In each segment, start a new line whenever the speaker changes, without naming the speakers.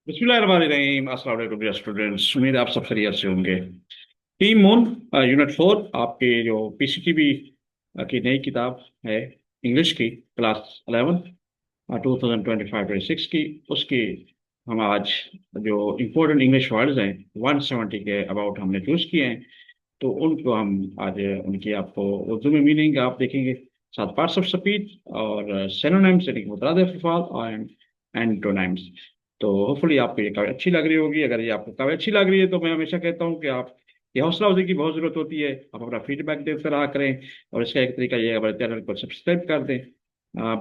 बिस्मिल्लाहिर्रहमानिर्रहीम। अस्सलाम वालेकुम डियर स्टूडेंट्स, उम्मीद है आप सब खैरियत से होंगे। टीम मून यूनिट 4 आपके जो पीसीटीबी की नई किताब है इंग्लिश की, क्लास 11 2025-26 की, उसकी हम आज जो इम्पोर्टेंट इंग्लिश वर्ड्स हैं 170 के अबाउट हमने चूज किए हैं। तो उनको हम आज उनकी आपको उर्दू में मीनिंग आप देखेंगे, साथ पार्ट्स ऑफ स्पीच और सिनोनिम्स यानी कि मुतरादिफ अल्फाज और एंटोनिम्स। तो होपफुली आपको ये काफ़ी अच्छी लग रही होगी। अगर ये आपको काफ़ी अच्छी लग रही है तो मैं हमेशा कहता हूँ कि आप ये हौसला अफजाई की बहुत ज़रूरत होती है। आप अपना फीडबैक देते रहा करें और इसका एक तरीका ये है हमारे चैनल को सब्सक्राइब कर दें,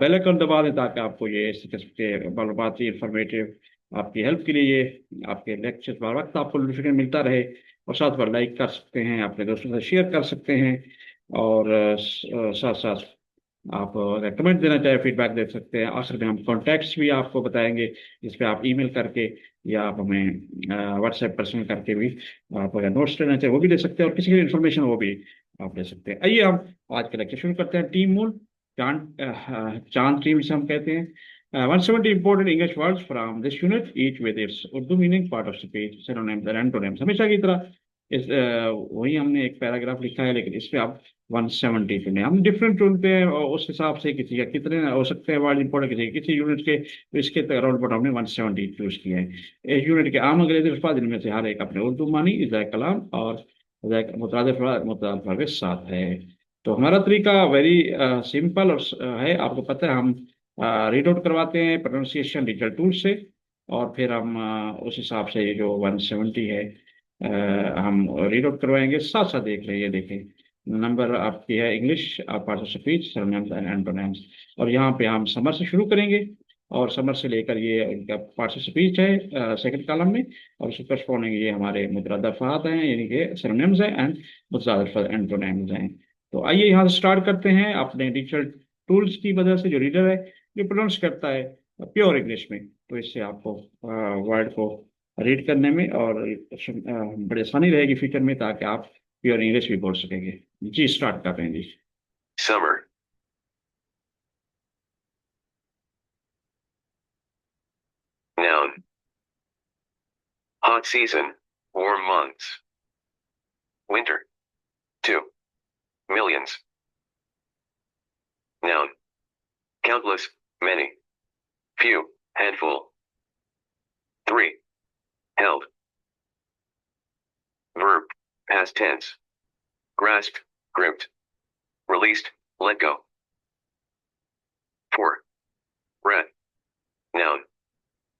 बेल आइकन दबा दें, ताकि आपको ये इस किस्म के मालूमाती इंफॉर्मेटिव आपकी हेल्प के लिए ये आपके लेक्चर हर वक्त आपको नोटिफिकेशन मिलता रहे। और साथ पर लाइक कर सकते हैं, अपने दोस्तों से शेयर कर सकते हैं और साथ साथ आप कमेंट देना चाहे फीडबैक दे सकते हैं। आखिर में हम कॉन्टैक्ट्स भी आपको बताएंगे, जिस पे आप ईमेल करके या आप हमें व्हाट्सएप पर्सनल करके भी आप अगर नोट्स लेना चाहे वो भी ले सकते हैं, और किसी की इन्फॉर्मेशन वो भी आप ले सकते हैं। आइए हम आज का लेक्चर शुरू करते हैं। टीम मूल चांद टीम जिसे हम कहते हैं। 170 important English words from this unit, each with its Urdu meaning, part of speech, synonyms and antonyms. हमेशा की तरह वही हमने एक पैराग्राफ लिखा है, लेकिन इस पे आप 170 चुने। हम डिफरेंट चुनते हैं और उस हिसाब से किसी का कितने हो सकते हैं वर्ड इंपॉर्टेंट, किसी यूनिट के, तो इसके अराउंड अबाउट हमने 170 चूज किए हैं। एक यूनिट के आम अंग्रेजी अल्फाज, इनमें से हर एक अपने उर्दू मानी, इज़ा कलाम और मुतरादिफ के साथ है। तो हमारा तरीका वेरी सिंपल और है। आपको पता है हम रीड आउट करवाते हैं प्रोनाउंसिएशन डिजिटल टूल से, और फिर हम उस हिसाब से ये जो 170 है हम रीड आउट करवाएंगे। साथ साथ देख लें, ये देखें नंबर आपकी है English part of speech, synonyms and antonyms. और यहाँ पे हम समर से शुरू करेंगे, और समर से लेकर ये इनका पार्ट ऑफ स्पीच है सेकंड कॉलम में, और उसके करस्पॉन्डिंग ये हमारे मुतरादफात हैं यानी कि सिनोनिम्स हैं एंड मुतरादिफ एंटोनिम्स हैं। तो आइए यहाँ से स्टार्ट करते हैं अपने डिजिटल टूल्स की वजह से। जो रीडर है जो प्रोनाउंस करता है प्योर इंग्लिश में, तो इससे आपको वर्ड को रीड करने में और बड़ी आसानी रहेगी फ्यूचर में, ताकि आप प्योर इंग्लिश भी बोल सकेंगे। जी स्टार्ट कर रहे हैं जी।
Summer. Noun. Hot season. Warm months. Winter. 2. Millions. Noun. Countless. Many. Few. Handful. 3. Held. Verb. Past tense. Grasped. Gripped. Released. Let go. 4. Breath. Noun.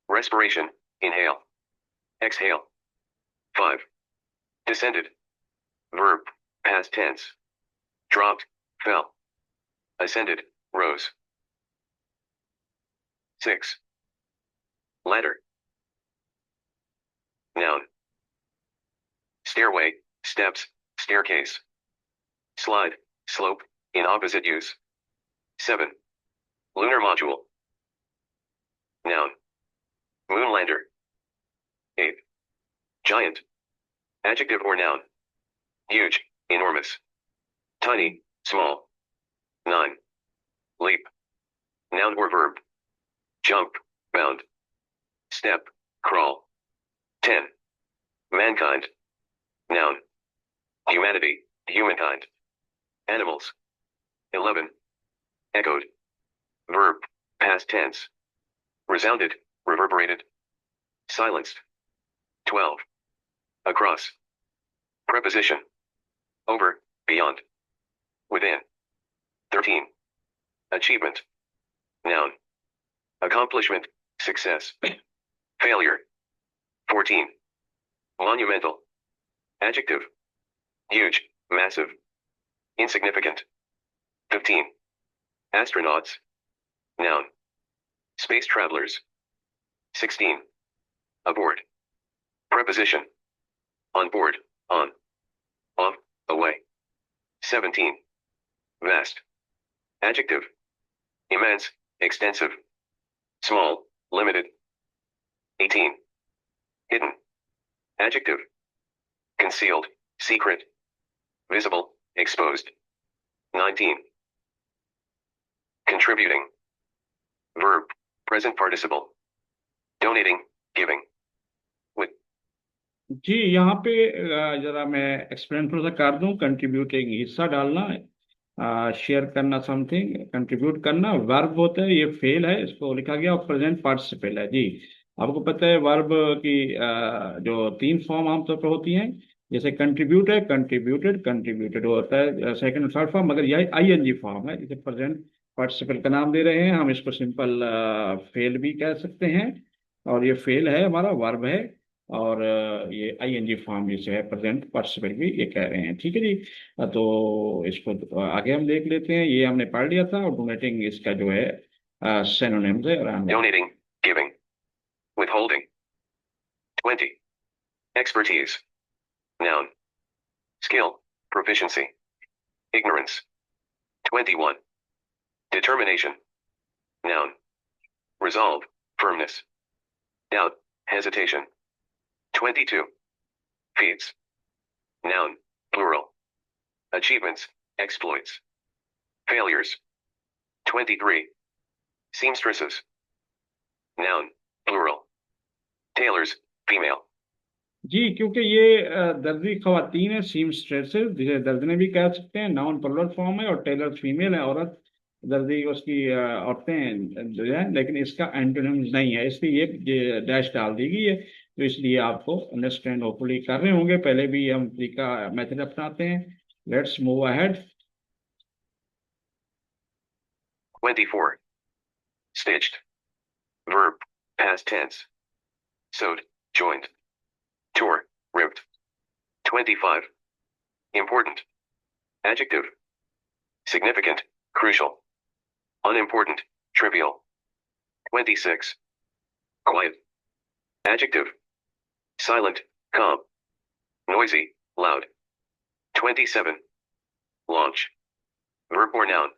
Respiration. Inhale. Exhale. 5. Descended. Verb. Past tense. Dropped. Fell. Ascended. Rose. 6. Ladder. Noun. Stairway. Steps. Staircase. Slide. Slope. In opposite use. 7. Lunar module. Noun. Moonlander. 8. Giant. Adjective or noun. Huge. Enormous. Tiny. Small. 9. Leap. Noun or verb. Jump. Bound. Step. Crawl. 10. Mankind. Noun. Humanity. Humankind. Animals. 11. Echoed. Verb. Past tense. Resounded. Reverberated. Silenced. 12. Across. Preposition. Over. Beyond. Within. 13. Achievement. Noun. Accomplishment. Success. Failure. 14. Monumental. Adjective. Huge. Massive. Insignificant. 15. Astronauts. Noun. Space travelers. 16. Aboard. Preposition. On board. On. Off. Away. 17. Vast. Adjective. Immense. Extensive. Small. Limited. 18. Hidden. Adjective. Concealed. Secret. Visible. Exposed. 19. Contributing. Verb. Present participle. Donating. Giving.
जी यहाँ पे जरा मैं explain थोड़ा सा कर दूं। Contributing हिस्सा डालना, शेयर करना, समथिंग कंट्रीब्यूट करना वर्ब होता है, ये फेल है, इसको लिखा गया, और प्रेजेंट पार्टिसिपल है जी। आपको पता है वर्ब की जो तीन फॉर्म आमतौर पर होती हैं। जैसे कंट्रीब्यूट है, कंट्रीब्यूटेड, कंट्रीब्यूटेड होता है सेकंड और थर्ड फॉर्म, मगर यह आईएनजी फॉर्म है, इसे प्रेजेंट पार्टिसिपल का नाम दे रहे हैं हम। इसको सिंपल फेल भी कह सकते हैं, और ये फेल है, हमारा वर्ब है। और ये आईएनजी फॉर्म जिसे है प्रेजेंट पार्टिसिपल भी ये कह रहे हैं। ठीक है जी। तो इसको आगे हम देख लेते हैं। ये हमने पढ़ लिया था, और डोनेटिंग इसका जो है सिनोनिम्स है।
Donating, giving, withholding. 20. Expertise. Noun. Skill, proficiency. Ignorance. 21. Determination. Noun. Resolve, firmness. Doubt, hesitation. 22. Feats. Noun, plural. Achievements, exploits. Failures. 23. Seamstresses. Noun, plural. Tailors, female.
जी, क्योंकि ये दर्जी खवातीन है, सीमस्ट्रेसेस, जिसे दर्जने भी कह सकते हैं, नाउन प्लुरल फॉर्म है, और टेलर फीमेल है, औरत। दर्जी उसकी औरतें जो है, लेकिन इसका एंटोनिम्स नहीं है, इसलिए ये डैश डाल दी गई है। तो इसलिए आपको अंडरस्टैंड होपफुली कर रहे होंगे। पहले भी हम तरीका मेथड अपनाते हैं। Let's move ahead.
24. Stitched. Verb, past tense. Sewed, joined. Tore, ripped. 25. Important. Adjective. Significant, crucial. Unimportant, trivial. 26. Quiet. Adjective. Silent, calm. Noisy, loud. 27. Launch. Verb or noun.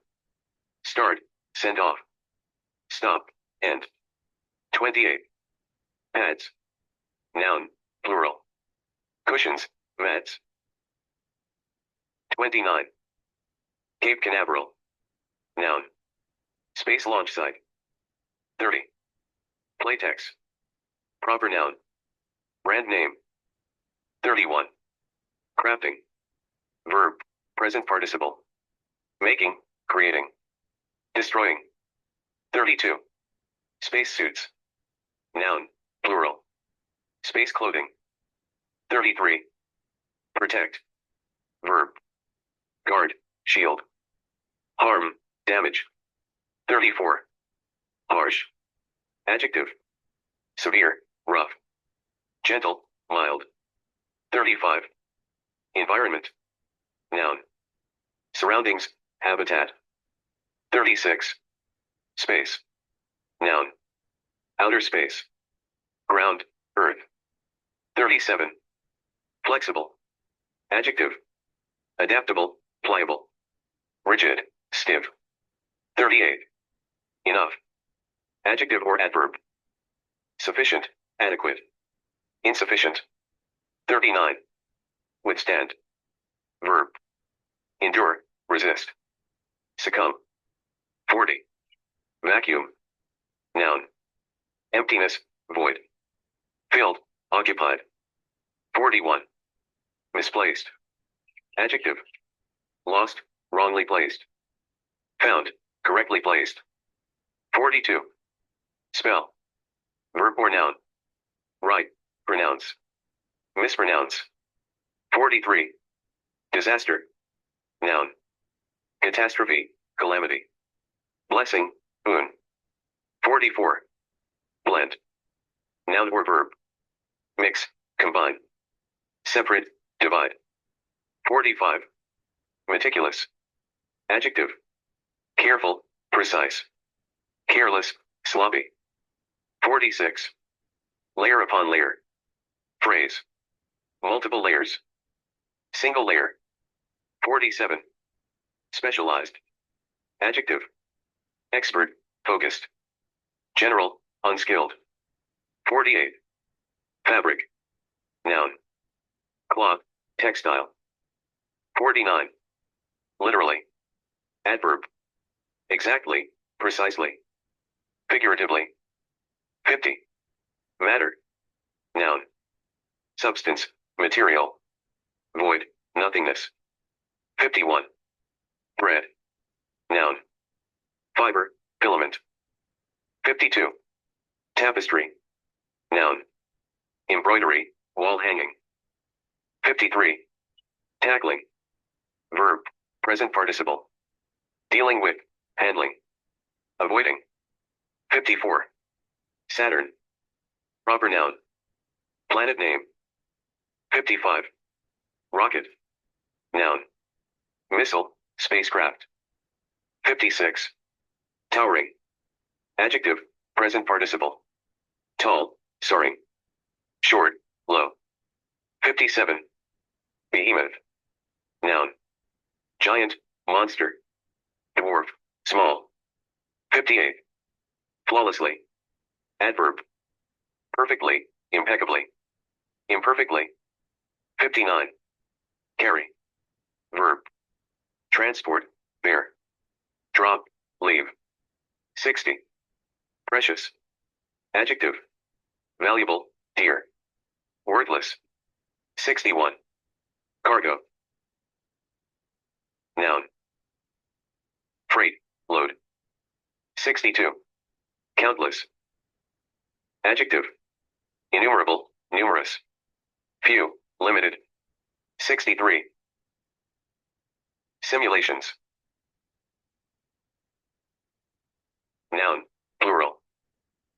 Start, send off. Stop, end. 28. Pads. Noun, plural. Cushions, mats. 29. Cape Canaveral. Noun. Space launch site. 30. Playtex. Proper noun. Brand name. 31. Crafting. Verb, present participle. Making, creating. Destroying. 32. Spacesuits. Noun, plural. Space clothing. 33. Protect. Verb. Guard, shield. Harm, damage. 34. Harsh. Adjective. Severe, rough. Gentle, mild. 35. Environment. Noun. Surroundings, habitat. 36. Space. Noun. Outer space. Ground, earth. 37. Flexible. Adjective. Adaptable, pliable. Rigid, stiff. 38. Enough. Adjective or adverb. Sufficient, adequate. Insufficient. 39. Withstand. Verb. Endure, resist. Succumb. 40. Vacuum. Noun. Emptiness, void. Filled, occupied. 41. Misplaced. Adjective. Lost, wrongly placed. Found, correctly placed. 42. Spell. Verb or noun. Write, pronounce. Mispronounce. 43. Disaster. Noun. Catastrophe, calamity. Blessing, boon. 44. Blend. Noun or verb. Mix, combine. Separate, divide. 45. Meticulous. Adjective. Careful, precise. Careless, sloppy. 46. Layer upon layer. Phrase. Multiple layers. Single layer. 47. Specialized. Adjective. Expert, focused. General, unskilled. 48. Fabric. Noun. Cloth, textile. 49. Literally. Adverb. Exactly, precisely. Figuratively. 50. Matter. Noun. substance, material. Void, nothingness. 51. Thread. Noun. Fiber, filament. 52. Tapestry. Noun. Embroidery, wall hanging. 53. Tackling. Verb, present participle. Dealing with, handling. Avoiding. 54. Saturn. Proper noun. Planet name. 55. Rocket. Noun. Missile, spacecraft. 56. Towering. Adjective, present participle. Tall, soaring. Short, low. 57. Behemoth. Noun. Giant, monster. Dwarf, small. 58. Flawlessly. Adverb. Perfectly, impeccably. Imperfectly. 59. Carry. Verb. Transport, bear. Drop, leave. 60. Precious. Adjective. Valuable, dear. Worthless. 61. Cargo. Noun. Freight, load. 62. Countless. Adjective. Innumerable, numerous. Few, limited. 63. Simulations. Noun, plural.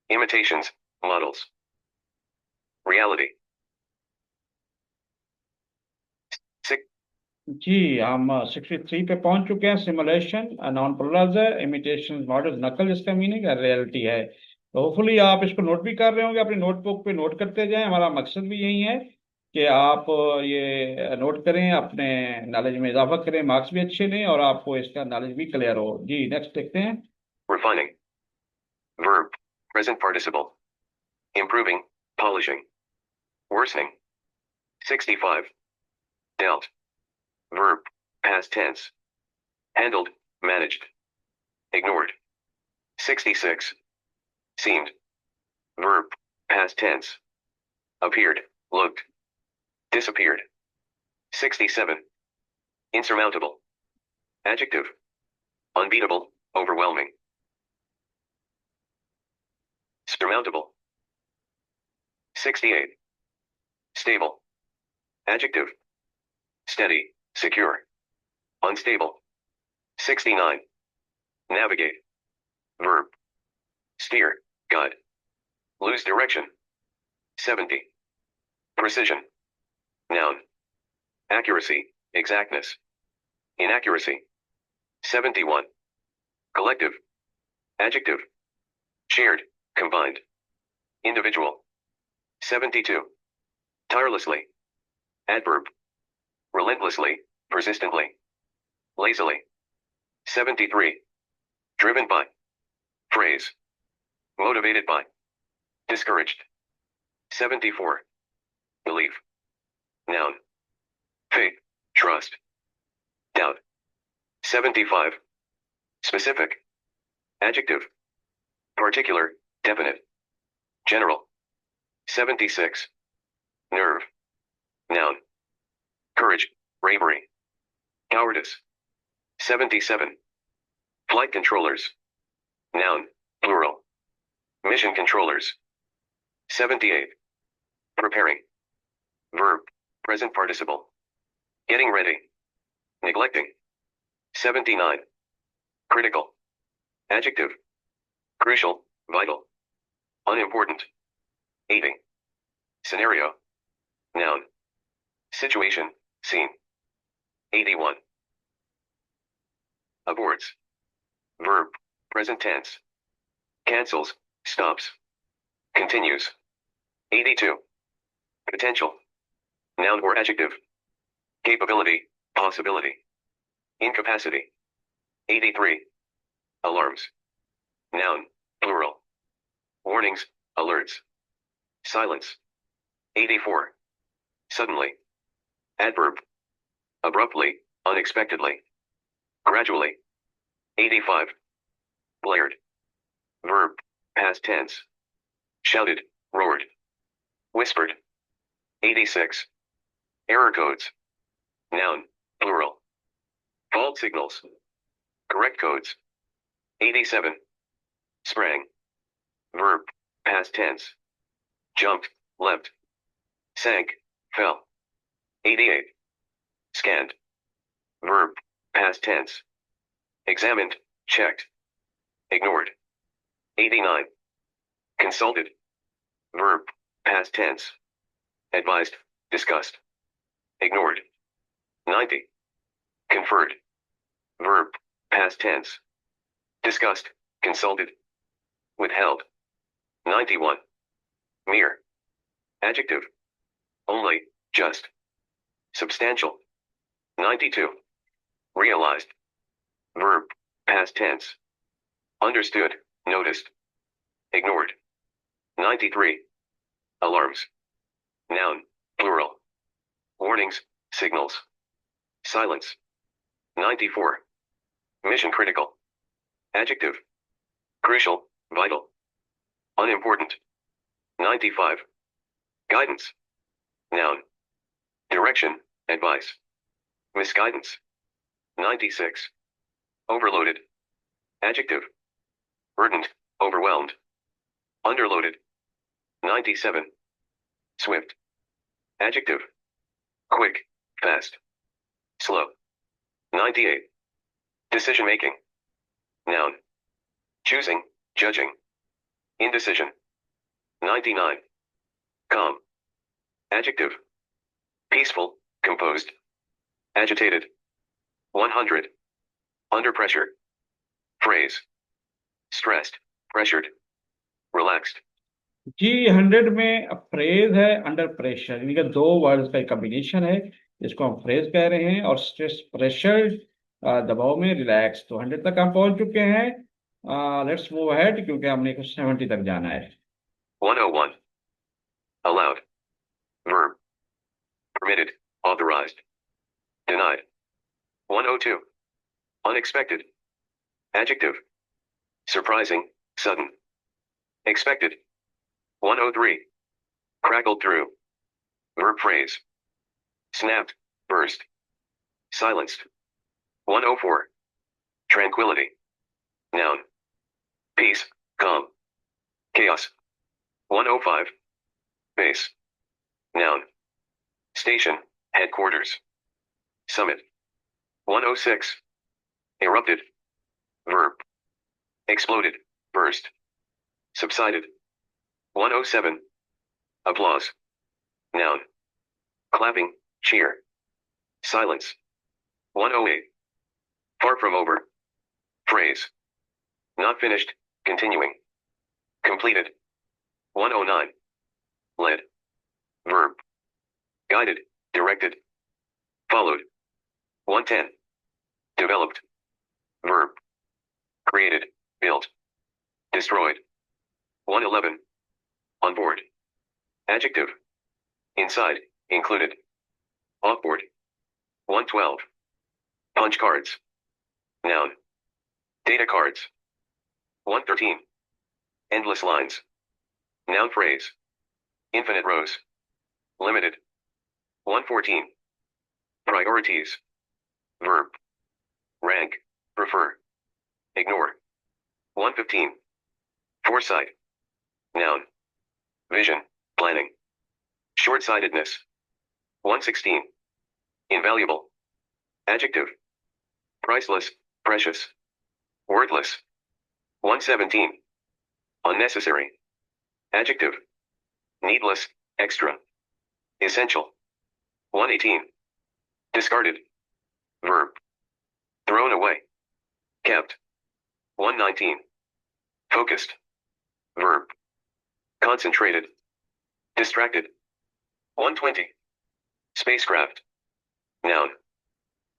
Imitations, models. Reality.
जी हम 63 पे पहुंच चुके हैं। Simulation non Plurals है, imitation model नकल, जिसका meaning reality है। तो होपफुली आप इसको नोट भी कर रहे होंगे, अपनी नोटबुक पे नोट करते जाएं। हमारा मकसद भी यही है कि आप ये नोट करें, अपने नॉलेज में इजाफा करें, मार्क्स भी अच्छे लें और आपको इसका नॉलेज भी क्लियर हो। जी नेक्स्ट देखते हैं।
Refining. Verb, present participle. Improving, polishing. Worsening. 65. Dealt. Verb, past tense. Handled, managed. Ignored. 66. Seemed. Verb, past tense. Appeared, looked. Disappeared. 67. Insurmountable. Adjective. Unbeatable, overwhelming. Surmountable. 68. Stable. Adjective. Steady, secure. Unstable. 69. Navigate. Verb. Steer, guide. Lose direction. 70. Precision. Noun. Accuracy, exactness. Inaccuracy. 71. Collective. Adjective. Shared, combined. Individual. 72. Tirelessly. Adverb. Relentlessly, persistently. Lazily. 73. Driven by. Phrase. Motivated by. Discouraged. 74. Belief. Noun. Faith, trust. Doubt. 75. Specific. Adjective. Particular, definite. General. 76. Nerve. Noun. Courage, bravery. Cowardice. 77. Flight controllers. Noun, plural. Mission controllers. 78. Preparing. Verb, present participle. Getting ready. Neglecting. 79. Critical. Adjective. Crucial, vital. Unimportant. 80. Scenario. Noun. Situation, scene. 81. Aborts. Verb, present tense. Cancels, stops. Continues. 82. Potential. Noun or adjective. Capability, possibility. Incapacity. 83. Alarms. Noun, plural. Warnings, alerts. Silence. 84. Suddenly. Adverb. Abruptly, unexpectedly. Gradually. 85. Blared. Verb, past tense. Shouted, roared. Whispered. 86. Error codes. Noun, plural. Fault signals. Correct codes. 87. Sprang. Verb, past tense. Jumped, leapt. Sank, fell. 88. Scanned. Verb, past tense. Examined, checked. Ignored. 89. Consulted. Verb, past tense. Advised, discussed. Ignored. 90. Conferred. Verb, past tense. Discussed, consulted. Withheld. 91. Mere. Adjective. Only, just. Substantial. 92. Realized. Verb, past tense. Understood, noticed. Ignored. 93. Alarms. Noun, plural. Warnings, signals. Silence. 94. Mission critical. Adjective. Crucial, vital. Unimportant. 95. Guidance. Noun. Direction, advice. Misguidance. 96. Overloaded. Adjective. Burdened, overwhelmed. Underloaded. 97. Swift. Adjective. Quick, fast. Slow. 98. Decision making. Noun. Choosing, judging. Indecision. 99. Calm. Adjective. Peaceful, composed. Agitated. 100. Under pressure. Phrase. Stressed, pressured. Relaxed.
जी 100 में phrase है under pressure, यानी कि दो words का combination है जिसको हम phrase कह रहे हैं। और स्ट्रेस, प्रेशर, दबाव में, रिलैक्स। तो 100 तक हम पहुंच चुके हैं। लेट्स मूव अहेड क्योंकि हमने 70 तक जाना है।
101. Allowed. Verb. Permitted, authorized. Denied. 102. Unexpected. Adjective. Surprising, sudden. Expected. 103. Crackled through. Verb phrase. Snapped, burst. Silenced. 104. Tranquility. Noun. Peace, calm. Chaos. 105. Base. Noun. Station, headquarters. Summit. 106. Erupted. Verb. Exploded, burst. Subsided. 107. Applause. Noun. Clapping, cheer. Silence. 108. Far from over. Phrase. Not finished, continuing. Completed. 109. Led. Verb. Guided, directed. Followed. 110. Developed. Verb. Created, built. Destroyed. 111. On board. Adjective. Inside, included. Off-board. 112. Punch cards. Noun. Data cards. 113. Endless lines. Noun phrase. Infinite rows. Limited. 114. Priorities. Verb. Rank. Prefer. Ignore. 115. Foresight. Noun. Vision, planning. Short-sightedness. 116. Invaluable. Adjective. Priceless, precious. Worthless. 117. Unnecessary. Adjective. Needless, extra. Essential. 118. Discarded. Verb. Thrown away. Kept. 119. Focused. Verb. Concentrated. Distracted. 120. Spacecraft. Noun.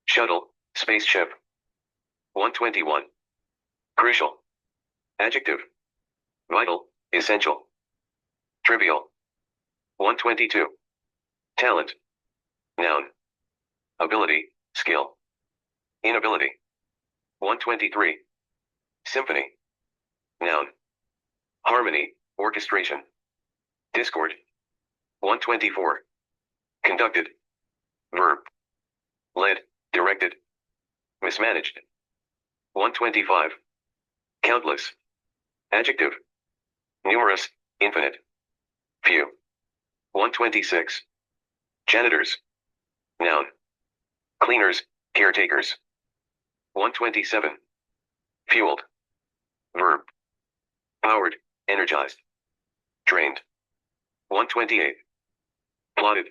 Shuttle, spaceship. 121. Crucial. Adjective. Vital, essential. Trivial. 122. Talent. Noun. Ability, skill. Inability. 123. Symphony. Noun. Harmony, orchestration. Discord. 124. conducted, verb, led, directed, mismanaged. 125. Countless, adjective, numerous, infinite, few. 126. Janitors, noun, cleaners, caretakers. 127. Fueled, verb, powered, energized, trained. 128. Plotted,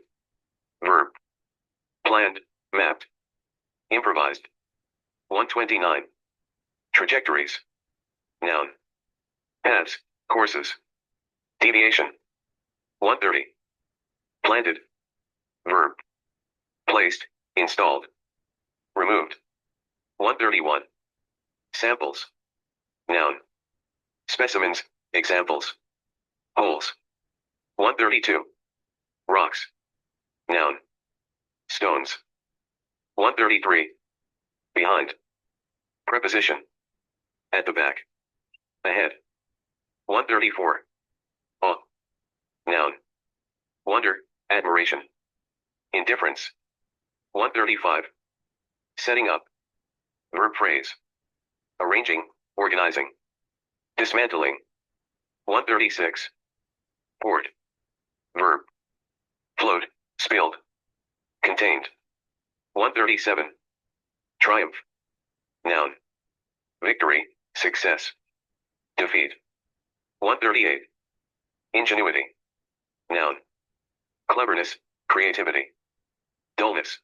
verb, planned, mapped, improvised. 129. Trajectories, noun, paths, courses, deviation. 130. Planted, verb, placed, installed, removed. 131. Samples, noun, specimens, examples, holes. 132. Rocks, noun, stones. 133. Behind, preposition, at the back, ahead. 134. Awe, noun, wonder, admiration, indifference. 135. Setting up, verb phrase, arranging, organizing, dismantling. 136. Poured, verb, flowed, spilled, contained. 137. Triumph, noun, victory, success, defeat. 138. Ingenuity, noun, cleverness, creativity, dullness.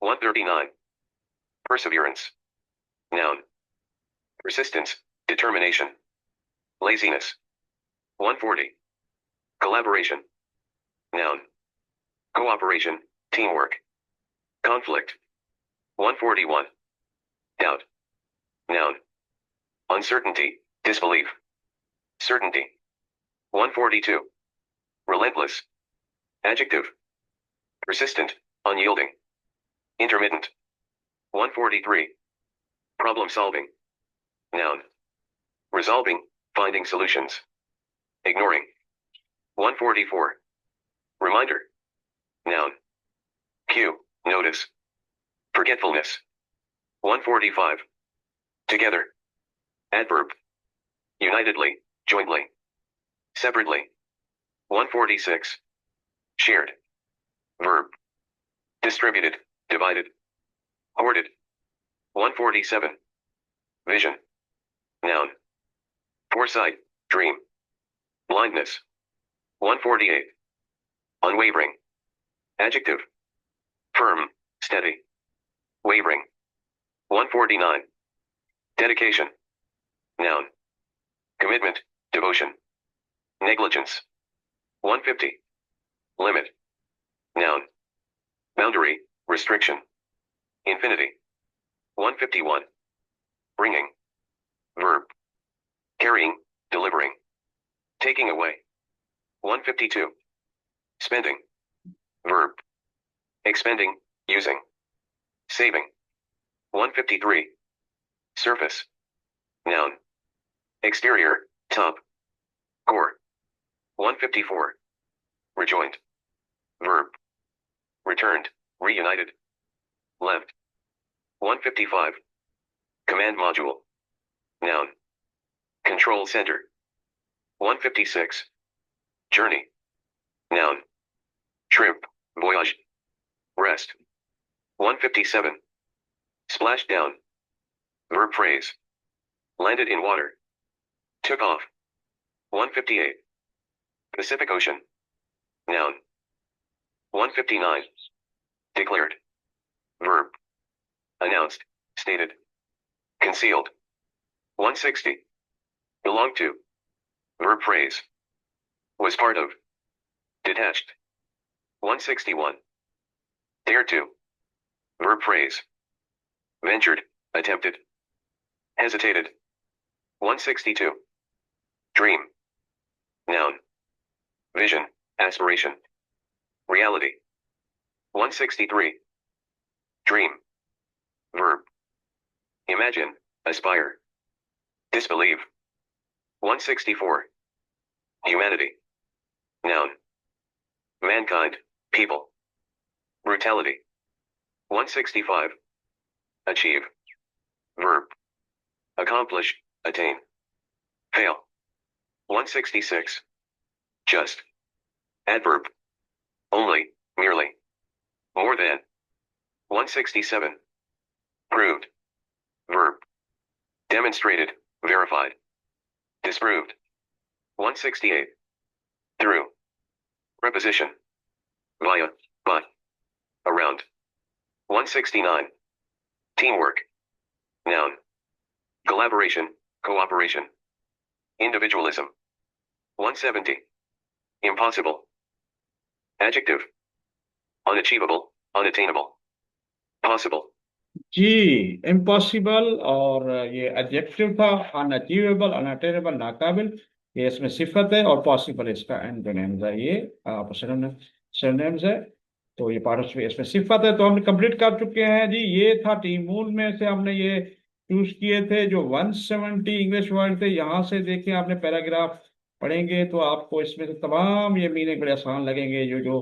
139. Perseverance, noun, persistence, determination, laziness. 140. Collaboration, noun, cooperation, teamwork, conflict. 141. Doubt, noun, uncertainty, disbelief, certainty. 142. Relentless, adjective, persistent, unyielding, intermittent. 143. Problem solving, noun, resolving, finding solutions, ignoring. 144. Reminder, noun, cue, notice, forgetfulness. 145. Together, adverb, unitedly, jointly, separately. 146. Shared, verb, distributed, divided, hoarded. 147. Vision, noun, foresight, dream, blindness. 148. Unwavering, adjective, firm, steady, wavering. 149. Dedication, noun, commitment, devotion, negligence. 150. Limit, noun, boundary, restriction, infinity. 151. Bringing, verb, carrying, delivering, taking away. 152. Spending, verb, expending, using, saving. 153. Surface, noun, exterior, top, core. 154. Rejoined, verb, returned, reunited, left. 155. Command module, noun, control center. 156. Journey, noun, trip, voyage, rest. 157. Splashed down, verb phrase, landed in water, took off. 158. Pacific Ocean, noun. 159. Declared, verb, announced, stated, concealed. 160. Belong to, verb phrase, was part of, detached. 161. Dare to, verb phrase, ventured, attempted, hesitated. 162. Dream, noun, vision, aspiration, reality. 163. Dream, verb, imagine, aspire, disbelieve. 164. Humanity, noun, mankind, people, brutality. 165. Achieve. Verb. Accomplish, attain. Fail. 166. Just. Adverb. Only, merely. More than. 167. Proved. Verb. Demonstrated, verified. Disproved. 168. Through. Preposition. Via, but. Around. 169. Teamwork. Noun. Collaboration, cooperation. Individualism. 170. Impossible. Adjective. Unachievable, unattainable. Possible.
Ji, impossible और ये adjective था, unachievable, unattainable, नाकाबिल, ये इसमें सिफत है, और possible इसका antonyms है, ये सिनोनिम्स है। तो ये पार्ट इसमें सिफत है, तो हमने कंप्लीट कर चुके हैं जी। ये था टीम मूल में से हमने ये चूज किए थे जो 170 इंग्लिश वर्ड थे। यहाँ से देखें, आपने पैराग्राफ पढ़ेंगे तो आपको इसमें से तमाम ये मीनिंग बड़े आसान लगेंगे। जो जो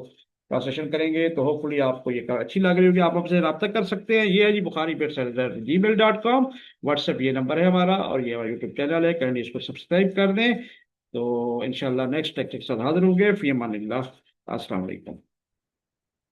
ट्रांसलेशन करेंगे तो होपफुली आपको ये अच्छी लग रही होगी। आप हमसे रब्ता कर सकते हैं। ये है जी bukhari@gmail.com, व्हाट्सएप ये नंबर है हमारा, और ये हमारा यूट्यूब चैनल है। कैंडी इसको सब्सक्राइब कर दें। तो इंशाल्लाह नेक्स्ट लेक्चर के साथ हाजिर होंगे। फी अमानिल्लाह। अस्सलाम वालेकुम।